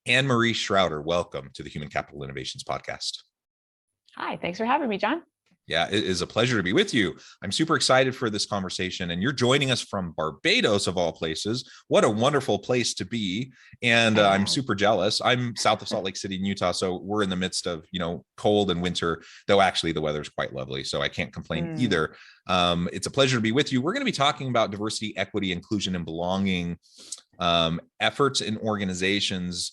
Annemarie Shrouder, welcome to the Human Capital Innovations Podcast. Hi, thanks for having me, John. Yeah, it is a pleasure to be with you. I'm super excited for this conversation, and you're joining us from Barbados, of all places. What a wonderful place to be. And I'm super jealous. I'm south of Salt Lake City in Utah, so we're in the midst of, cold and winter, though actually the weather's quite lovely, so I can't complain either. It's a pleasure to be with you. We're going to be talking about diversity, equity, inclusion, and belonging efforts in organizations,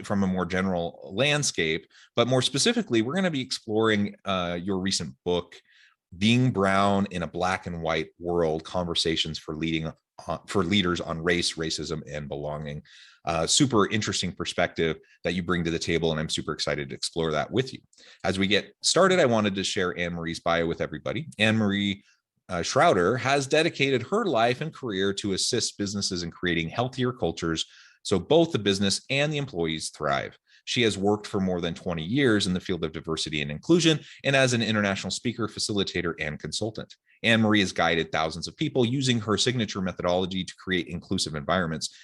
from a more general landscape. But more specifically, we're going to be exploring your recent book, Being Brown in a Black and White World: Conversations for Leaders on Race, Racism, and Belonging. Super interesting perspective that you bring to the table, and I'm super excited to explore that with you. As we get started, I wanted to share Annemarie's bio with everybody. Annemarie Shrouder has dedicated her life and career to assist businesses in creating healthier cultures so both the business and the employees thrive. She has worked for more than 20 years in the field of diversity and inclusion and as an international speaker, facilitator, and consultant. Annemarie has guided thousands of people using her signature methodology to create inclusive environments.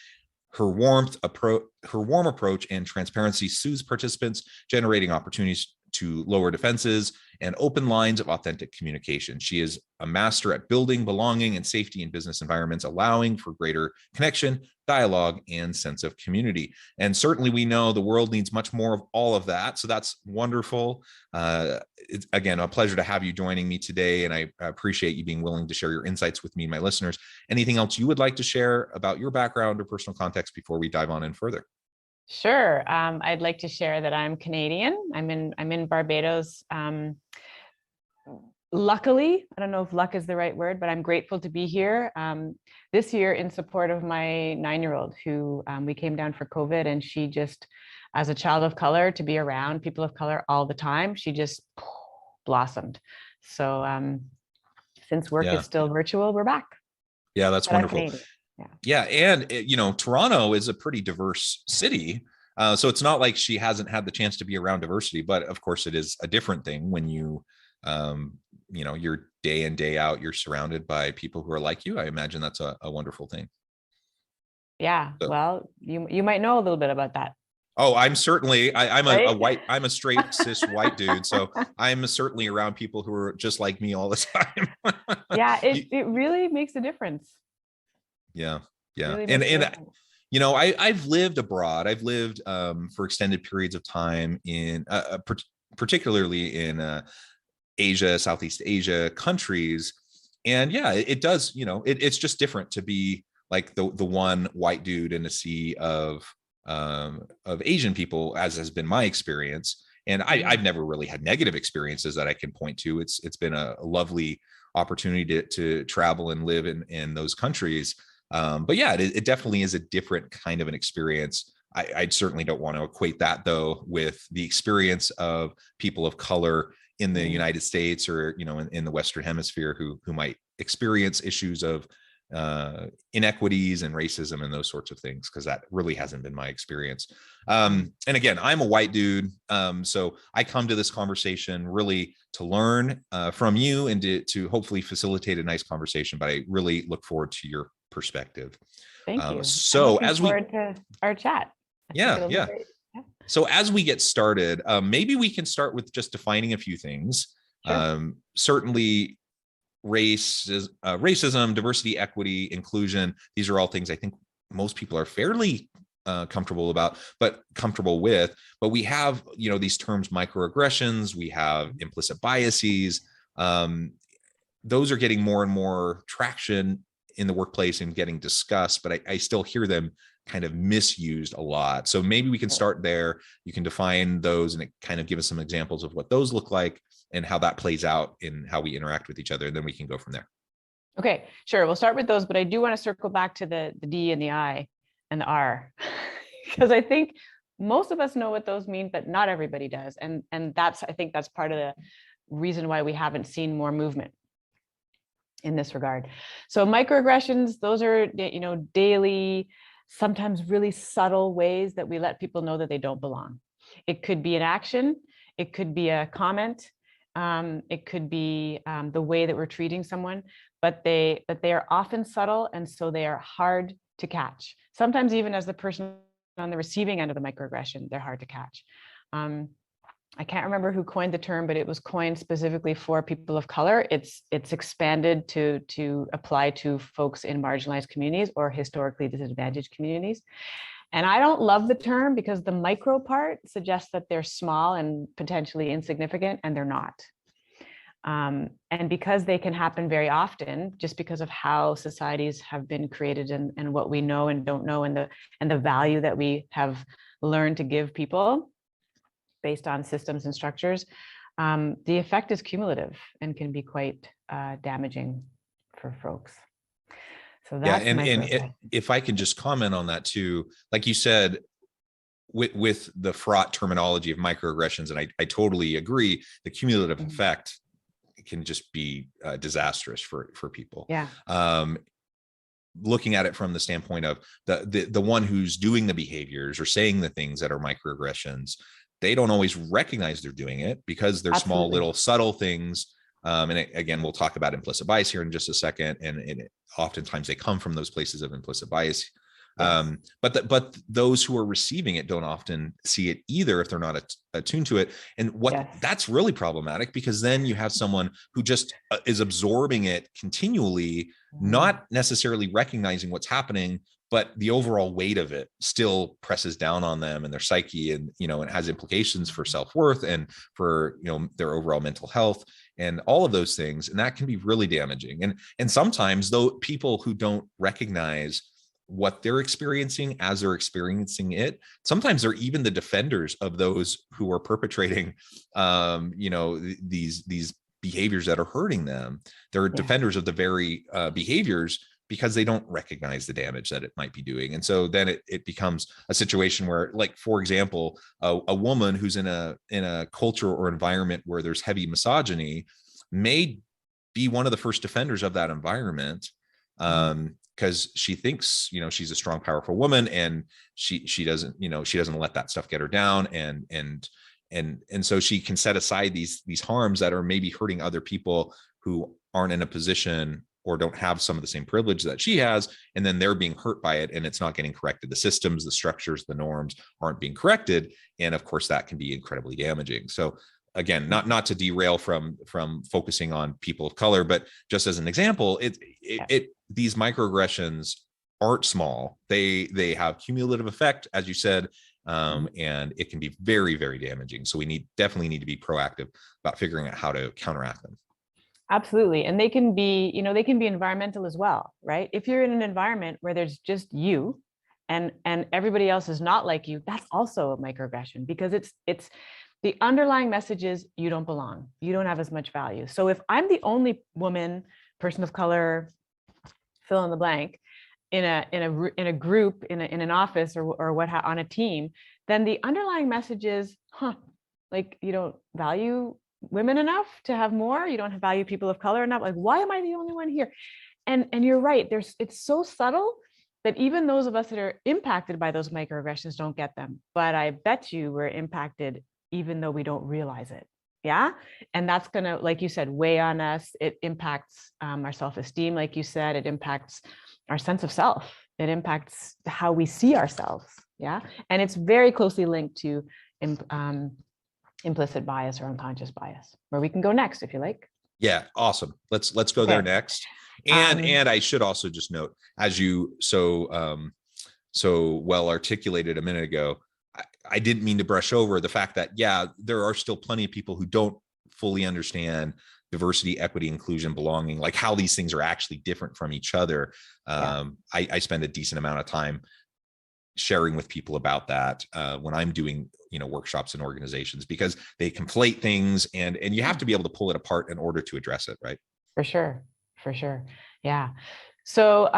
Her warm approach and transparency soothes participants, generating opportunities to lower defenses and open lines of authentic communication. She is a master at building belonging and safety in business environments, allowing for greater connection, dialogue, and sense of community. And certainly we know the world needs much more of all of that. So that's wonderful. It's, again, a pleasure to have you joining me today. And I appreciate you being willing to share your insights with me and my listeners. Anything else you would like to share about your background or personal context before we dive on in further? Sure. I'd like to share that I'm Canadian. I'm in Barbados. Luckily, I don't know if luck is the right word, but I'm grateful to be here this year in support of my 9-year-old who we came down for COVID, and she just, as a child of color, to be around people of color all the time, she just blossomed. So since work is still virtual, we're back. Yeah, that's wonderful. Yeah. And, Toronto is a pretty diverse city. So it's not like she hasn't had the chance to be around diversity, but of course it is a different thing when you're day in, day out, you're surrounded by people who are like you. I imagine that's a wonderful thing. Yeah. So, well, you might know a little bit about that. Oh, I'm certainly, I'm a straight cis white dude. So I'm certainly around people who are just like me all the time. Yeah, it really makes a difference. Yeah. Really, and I've lived abroad. I've lived for extended periods of time in particularly in Asia, Southeast Asia countries. And yeah, it does, it's just different to be like the one white dude in a sea of Asian people, as has been my experience. And I've never really had negative experiences that I can point to. It's been a lovely opportunity to travel and live in those countries. But yeah, it definitely is a different kind of an experience. I certainly don't want to equate that, though, with the experience of people of color in the United States or, in the Western Hemisphere who might experience issues of inequities and racism and those sorts of things, because that really hasn't been my experience. And again, I'm a white dude. So I come to this conversation really to learn from you and to hopefully facilitate a nice conversation, but I really look forward to your perspective. Thank you. So as we forward to our chat. Yeah. So as we get started, maybe we can start with just defining a few things. Sure. Certainly racism, diversity, equity, inclusion. These are all things I think most people are fairly comfortable with, but we have, these terms, microaggressions, we have implicit biases. Those are getting more and more traction in the workplace and getting discussed, but I still hear them kind of misused a lot. So maybe we can start there. You can define those and kind of give us some examples of what those look like and how that plays out in how we interact with each other. And then we can go from there. Okay, sure. We'll start with those, but I do want to circle back to the D and the I and the R, because I think most of us know what those mean, but not everybody does. And I think that's part of the reason why we haven't seen more movement in this regard. So microaggressions, those are, daily, sometimes really subtle ways that we let people know that they don't belong. It could be an action, it could be a comment, it could be the way that we're treating someone, but they are often subtle, and so they are hard to catch. Sometimes even as the person on the receiving end of the microaggression, they're hard to catch. I can't remember who coined the term, but it was coined specifically for people of color. It's expanded to apply to folks in marginalized communities or historically disadvantaged communities. And I don't love the term because the micro part suggests that they're small and potentially insignificant, and they're not. And because they can happen very often, just because of how societies have been created and what we know and don't know, and the value that we have learned to give people based on systems and structures, the effect is cumulative and can be quite damaging for folks. So that's if I can just comment on that too, like you said, with the fraught terminology of microaggressions, and I totally agree, the cumulative effect can just be disastrous for people. Yeah. Looking at it from the standpoint of the one who's doing the behaviors or saying the things that are microaggressions, they don't always recognize they're doing it because they're small little subtle things. Again, we'll talk about implicit bias here in just a second, and oftentimes they come from those places of implicit bias. Yes. But those who are receiving it don't often see it either if they're not attuned to it. And that's really problematic, because then you have someone who just is absorbing it continually, not necessarily recognizing what's happening, but the overall weight of it still presses down on them and their psyche, and it has implications for self-worth and for their overall mental health and all of those things. And that can be really damaging. And sometimes, though, people who don't recognize what they're experiencing as they're experiencing it, sometimes they're even the defenders of those who are perpetrating these behaviors that are hurting them. They're defenders of the very behaviors, because they don't recognize the damage that it might be doing. And so then it becomes a situation where, like, for example, a woman who's in a culture or environment where there's heavy misogyny may be one of the first defenders of that environment, because she thinks she's a strong, powerful woman, and she doesn't let that stuff get her down, and so she can set aside these harms that are maybe hurting other people who aren't in a position or don't have some of the same privilege that she has, and then they're being hurt by it, and it's not getting corrected. The systems, the structures, the norms aren't being corrected, and of course that can be incredibly damaging. So again, not to derail from focusing on people of color, but just as an example, these microaggressions aren't small. They have cumulative effect, as you said, and it can be very, very damaging. So we definitely need to be proactive about figuring out how to counteract them. Absolutely. And they can be environmental as well, right? If you're in an environment where there's just you and everybody else is not like you, that's also a microaggression, because it's the underlying message is you don't belong. You don't have as much value. So if I'm the only woman, person of color, fill in the blank, in a group, in an office or on a team, then the underlying message is, like, you don't value women enough to have more, you don't value people of color enough, like, why am I the only one here? And you're right, it's so subtle that even those of us that are impacted by those microaggressions don't get them. But I bet you we're impacted even though we don't realize it. Yeah. And that's gonna, like you said, weigh on us. It impacts our self-esteem, like you said, it impacts our sense of self. It impacts how we see ourselves. Yeah. And it's very closely linked to implicit bias or unconscious bias, where we can go next if you like. Yeah, awesome. Let's go there next. And I should also just note, as you so well articulated a minute ago, I didn't mean to brush over the fact that there are still plenty of people who don't fully understand diversity, equity, inclusion, belonging, like how these things are actually different from each other. I spend a decent amount of time sharing with people about that when I'm doing workshops in organizations, because they conflate things, and you have to be able to pull it apart in order to address it, right? For sure. Yeah. So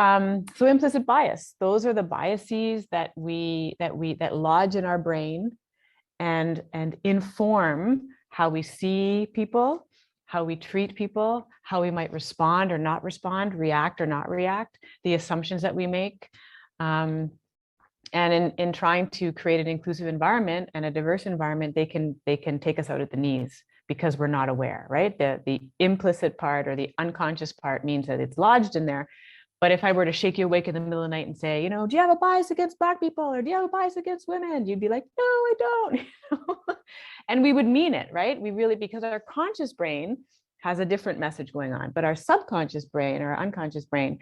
implicit bias, those are the biases that lodge in our brain and inform how we see people, how we treat people, how we might respond or not respond, react or not react, the assumptions that we make. And in trying to create an inclusive environment and a diverse environment, they can take us out at the knees because we're not aware, right? The implicit part or the unconscious part means that it's lodged in there, But if I were to shake you awake in the middle of the night and say, do you have a bias against Black people, or do you have a bias against women? You'd be like, no, I don't. And we would mean it, right? We really, because our conscious brain has a different message going on, but our subconscious brain or unconscious brain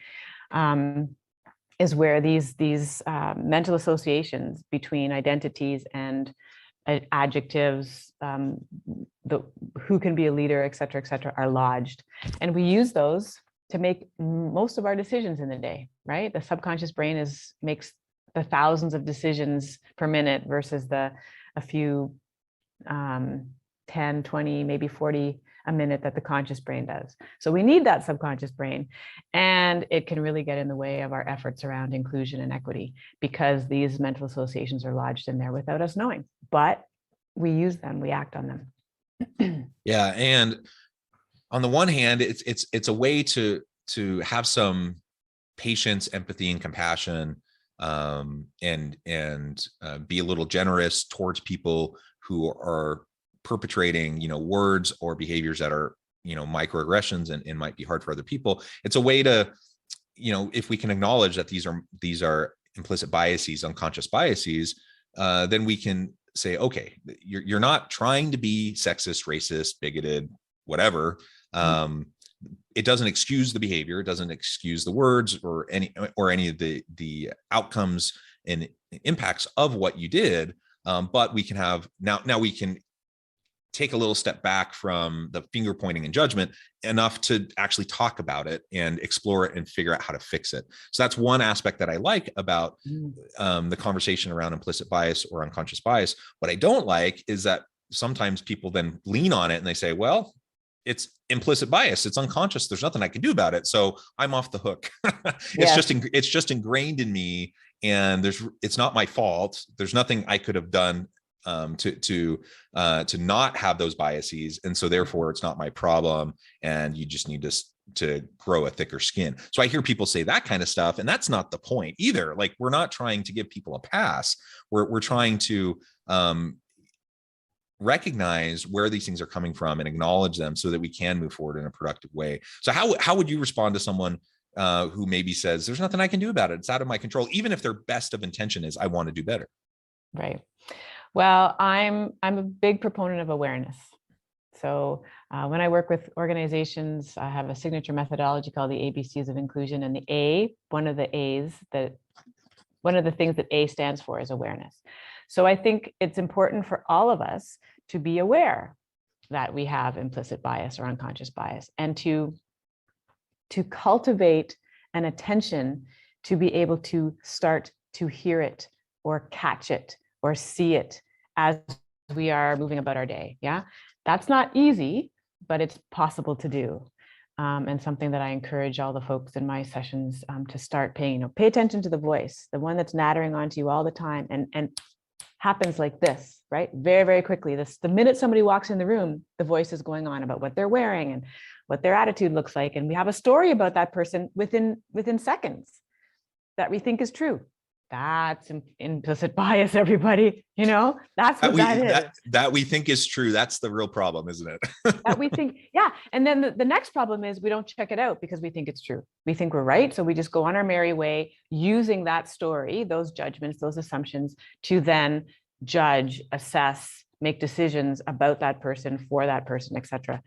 is where these mental associations between identities and adjectives, who can be a leader, et cetera, are lodged. And we use those to make most of our decisions in the day, right? The subconscious brain makes the thousands of decisions per minute versus a few 10, 20, maybe 40 a minute that the conscious brain does. So we need that subconscious brain, and it can really get in the way of our efforts around inclusion and equity because these mental associations are lodged in there without us knowing, but we use them, we act on them. Yeah. And on the one hand, it's a way to have some patience, empathy, and compassion, and be a little generous towards people who are perpetrating, words or behaviors that are, microaggressions and might be hard for other people. It's a way to, if we can acknowledge that these are implicit biases, unconscious biases, then we can say, okay, you're not trying to be sexist, racist, bigoted, whatever. It doesn't excuse the behavior. It doesn't excuse the words or any of the outcomes and impacts of what you did. But we can have now we can take a little step back from the finger pointing and judgment enough to actually talk about it and explore it and figure out how to fix it. So that's one aspect that I like about the conversation around implicit bias or unconscious bias. What I don't like is that sometimes people then lean on it and they say, well, it's implicit bias, it's unconscious, there's nothing I can do about it, so I'm off the hook. It's just ingrained in me, and it's not my fault. There's nothing I could have done to not have those biases, and so therefore it's not my problem, and you just need to grow a thicker skin. So I hear people say that kind of stuff, and that's not the point either. Like, we're not trying to give people a pass. We're trying to recognize where these things are coming from and acknowledge them so that we can move forward in a productive way. So how would you respond to someone who maybe says, there's nothing I can do about it, it's out of my control, even if their best of intention is, I want to do better? Right. Well, I'm a big proponent of awareness. So when I work with organizations, I have a signature methodology called the ABCs of inclusion, and one of the things that A stands for is awareness. So I think it's important for all of us to be aware that we have implicit bias or unconscious bias, and to cultivate an attention to be able to start to hear it or catch it or see it as we are moving about our day. Yeah, that's not easy, but it's possible to do. And something that I encourage all the folks in my sessions to start paying, pay attention to the voice, the one that's nattering onto you all the time, and happens like this, right? Very, very quickly. The minute somebody walks in the room, the voice is going on about what they're wearing and what their attitude looks like. And we have a story about that person within seconds that we think is true. That's implicit bias, everybody. That's what that is. That we think is true. That's the real problem, isn't it? That we think, yeah. And then the next problem is we don't check it out because we think it's true. We think we're right. So we just go on our merry way using that story, those judgments, those assumptions, to then judge, assess, make decisions about that person, for that person, etc.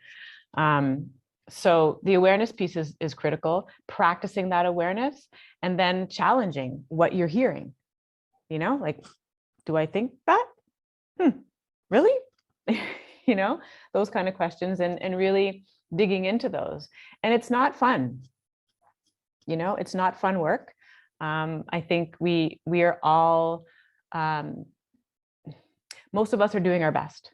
So the awareness piece is critical, practicing that awareness, and then challenging what you're hearing. Like, do I think that? Really? Those kind of questions, and really digging into those. And it's not fun. It's not fun work. I think we are all, most of us are doing our best.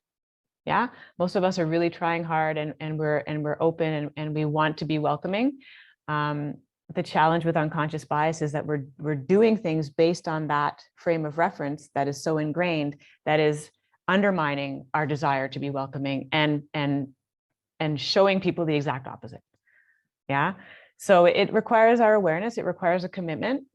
Yeah, most of us are really trying hard, and we're open, and we want to be welcoming. The challenge with unconscious bias is that we're doing things based on that frame of reference that is so ingrained, that is undermining our desire to be welcoming, and showing people the exact opposite. Yeah, so it requires our awareness. It requires a commitment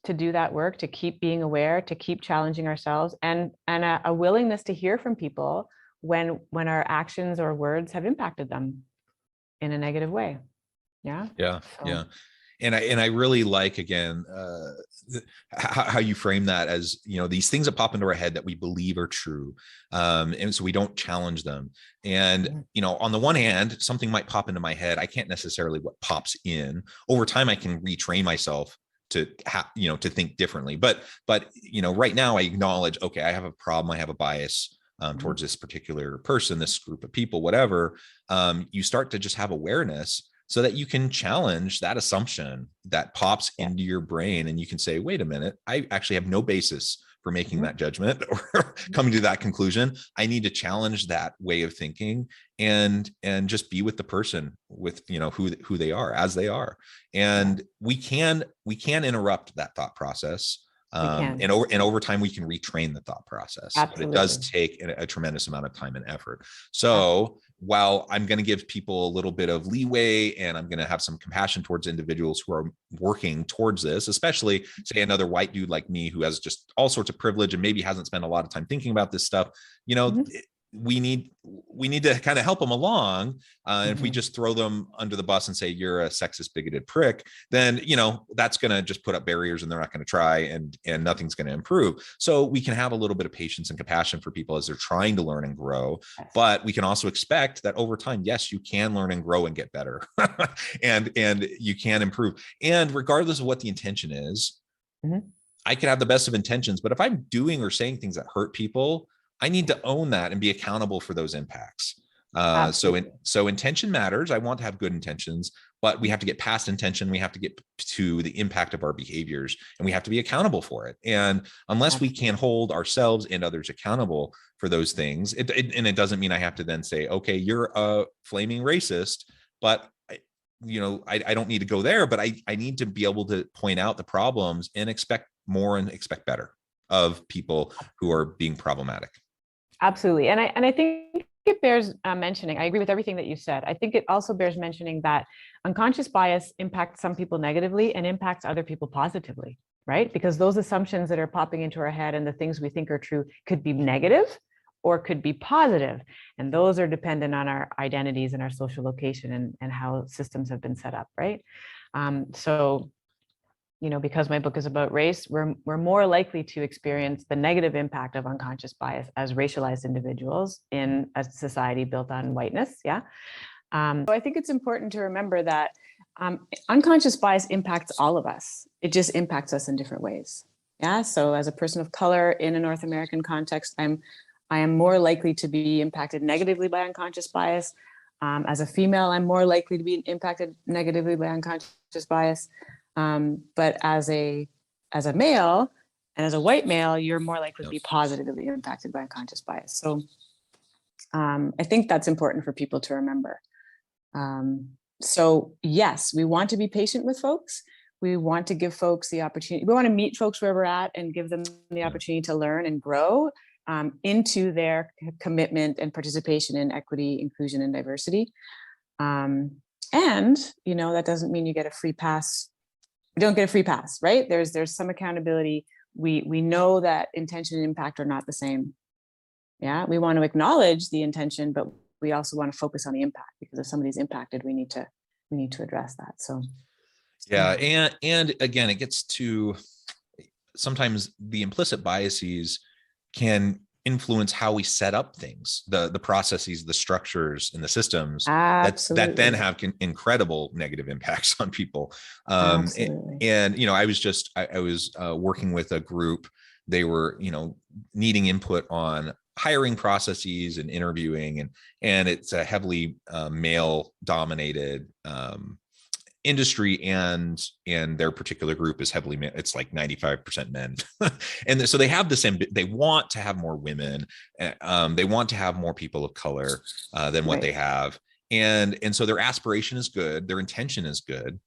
to do that work, to keep being aware, to keep challenging ourselves, and a willingness to hear from people when our actions or words have impacted them in a negative way. Yeah. Yeah. So. Yeah. I really like, again, how you frame that as, these things that pop into our head that we believe are true. And so we don't challenge them. And, on the one hand, something might pop into my head. I can't necessarily what pops in. Over time, I can retrain myself to to think differently. But right now I acknowledge, okay, I have a problem. I have a bias towards this particular person, this group of people, whatever. You start to just have awareness so that you can challenge that assumption that pops into your brain, and you can say, wait a minute, I actually have no basis for making that judgment or coming to that conclusion. I need to challenge that way of thinking and just be with the person with, who they are as they are. And we can interrupt that thought process. And over time, we can retrain the thought process. Absolutely. But it does take a tremendous amount of time and effort. So while I'm going to give people a little bit of leeway, and I'm going to have some compassion towards individuals who are working towards this, especially say another white dude like me who has just all sorts of privilege and maybe hasn't spent a lot of time thinking about this stuff, we need to kind of help them along. If we just throw them under the bus and say, you're a sexist, bigoted prick, then, that's going to just put up barriers and they're not going to try, and nothing's going to improve. So we can have a little bit of patience and compassion for people as they're trying to learn and grow. But we can also expect that over time, yes, you can learn and grow and get better and you can improve. And regardless of what the intention is, I could have the best of intentions, but if I'm doing or saying things that hurt people, I need to own that and be accountable for those impacts. So intention matters. I want to have good intentions, but we have to get past intention. We have to get to the impact of our behaviors, and we have to be accountable for it. And unless we can hold ourselves and others accountable for those things, and it doesn't mean I have to then say, okay, you're a flaming racist, but I don't need to go there, but I need to be able to point out the problems and expect more and expect better of people who are being problematic. Absolutely. And I think it bears mentioning, I agree with everything that you said. I think it also bears mentioning that unconscious bias impacts some people negatively and impacts other people positively, right? Because those assumptions that are popping into our head and the things we think are true could be negative or could be positive. And those are dependent on our identities and our social location and how systems have been set up, right? Because my book is about race, we're more likely to experience the negative impact of unconscious bias as racialized individuals in a society built on whiteness. So I think it's important to remember that unconscious bias impacts all of us. It just impacts us in different ways. So as a person of color in a North American context, I am more likely to be impacted negatively by unconscious bias. As a female, I'm more likely to be impacted negatively by unconscious bias. But as a male and as a white male, you're more likely to be positively impacted by unconscious bias. So I think that's important for people to remember. So yes, we want to be patient with folks. We want to give folks the opportunity. We want to meet folks where we're at and give them the opportunity to learn and grow into their commitment and participation in equity, inclusion, and diversity. And, that doesn't mean you get a free pass. We don't get a free pass, right? There's some accountability. We know that intention and impact are not the same. We want to acknowledge the intention, but we also want to focus on the impact, because if somebody's impacted, we need to address that. So and again, it gets to sometimes the implicit biases can influence how we set up things, the processes, the structures, and the systems that then have incredible negative impacts on people. And I was working with a group. They were needing input on hiring processes and interviewing, and it's a heavily male dominated industry, and their particular group is heavily, it's like 95% men. And so they have this, they want to have more women. They want to have more people of color than what they have. And so their aspiration is good. Their intention is good.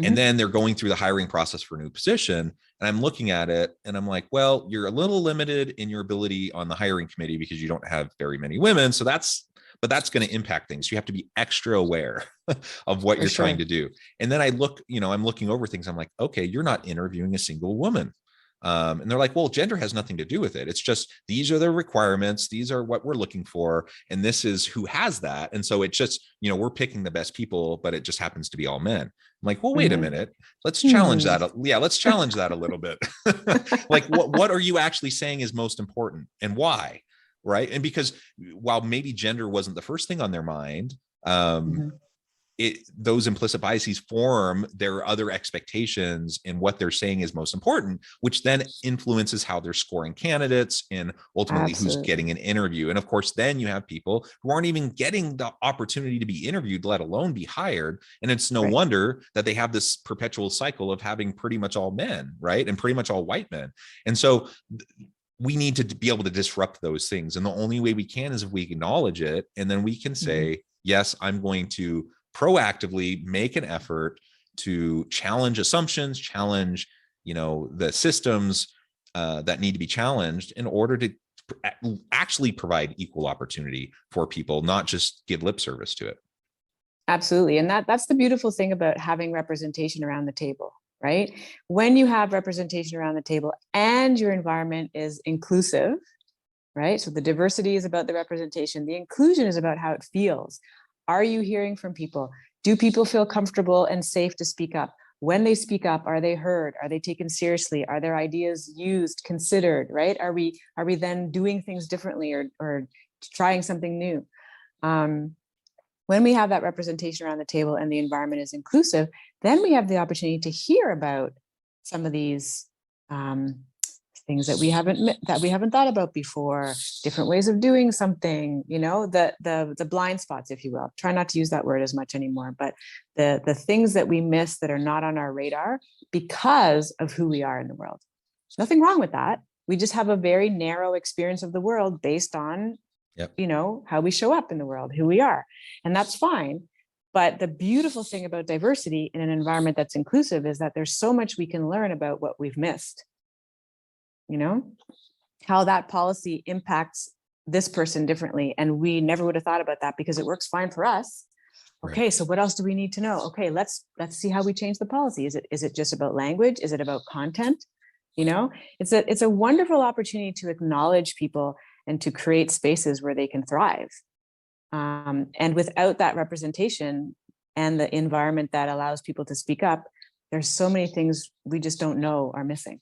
And then they're going through the hiring process for a new position. And I'm looking at it and I'm like, well, you're a little limited in your ability on the hiring committee because you don't have very many women. So that's going to impact things. You have to be extra aware of what you're trying to do. And then I look, I'm looking over things. I'm like, okay, you're not interviewing a single woman. And they're like, well, gender has nothing to do with it. It's just, these are the requirements. These are what we're looking for. And this is who has that. And so it's just, we're picking the best people, but it just happens to be all men. I'm like, well, wait a minute. Let's challenge that. Yeah, let's challenge that a little bit. Like, what are you actually saying is most important and why? Right. And because while maybe gender wasn't the first thing on their mind, those implicit biases form their other expectations in what they're saying is most important, which then influences how they're scoring candidates and ultimately who's getting an interview. And of course, then you have people who aren't even getting the opportunity to be interviewed, let alone be hired. And it's no wonder that they have this perpetual cycle of having pretty much all men, right? And pretty much all white men. And so we need to be able to disrupt those things. And the only way we can is if we acknowledge it. And then we can say, yes, I'm going to proactively make an effort to challenge assumptions, challenge, the systems that need to be challenged in order to actually provide equal opportunity for people, not just give lip service to it. Absolutely. And that's the beautiful thing about having representation around the table, right? When you have representation around the table and your environment is inclusive, right? So the diversity is about the representation. The inclusion is about how it feels. Are you hearing from people? Do people feel comfortable and safe to speak up? When they speak up, are they heard? Are they taken seriously? Are their ideas used, considered, right? Are we then doing things differently or trying something new? When we have that representation around the table and the environment is inclusive, then we have the opportunity to hear about some of these things that we haven't thought about before, different ways of doing something, the blind spots, if you will. Try not to use that word as much anymore, but the things that we miss that are not on our radar because of who we are in the world. There's nothing wrong with that. We just have a very narrow experience of the world based on, how we show up in the world, who we are. And that's fine. But the beautiful thing about diversity in an environment that's inclusive is that there's so much we can learn about what we've missed. How that policy impacts this person differently. And we never would have thought about that because it works fine for us. Okay, so what else do we need to know? Okay, let's see how we change the policy. Is it just about language? Is it about content? It's a wonderful opportunity to acknowledge people and to create spaces where they can thrive. And without that representation and the environment that allows people to speak up, there's so many things we just don't know are missing.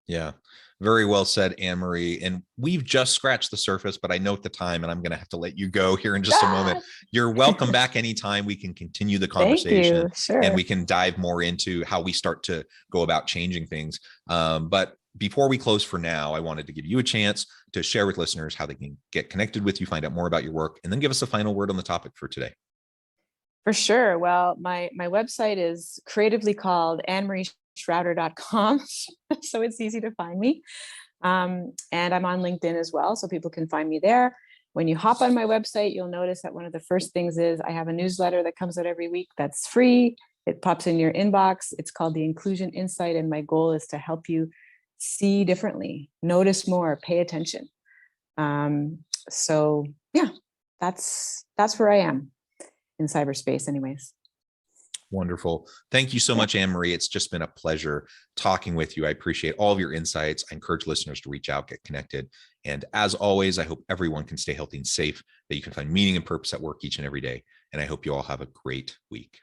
Yeah, very well said, Annemarie. And we've just scratched the surface, but I note the time and I'm going to have to let you go here in just a moment. You're welcome back anytime. We can continue the conversation. Thank you. Sure. And we can dive more into how we start to go about changing things. But before we close for now, I wanted to give you a chance to share with listeners how they can get connected with you, find out more about your work, and then give us a final word on the topic for today. For sure. Well, my website is creatively called Annemarie.Shrouder.com. So it's easy to find me. And I'm on LinkedIn as well, so people can find me there. When you hop on my website, you'll notice that one of the first things is I have a newsletter that comes out every week that's free. It pops in your inbox. It's called the Inclusion Insight. And my goal is to help you see differently, notice more, pay attention. So yeah, that's where I am in cyberspace anyways. Wonderful. Thank you so much, Annemarie. It's just been a pleasure talking with you. I appreciate all of your insights. I encourage listeners to reach out, get connected. And as always, I hope everyone can stay healthy and safe, that you can find meaning and purpose at work each and every day. And I hope you all have a great week.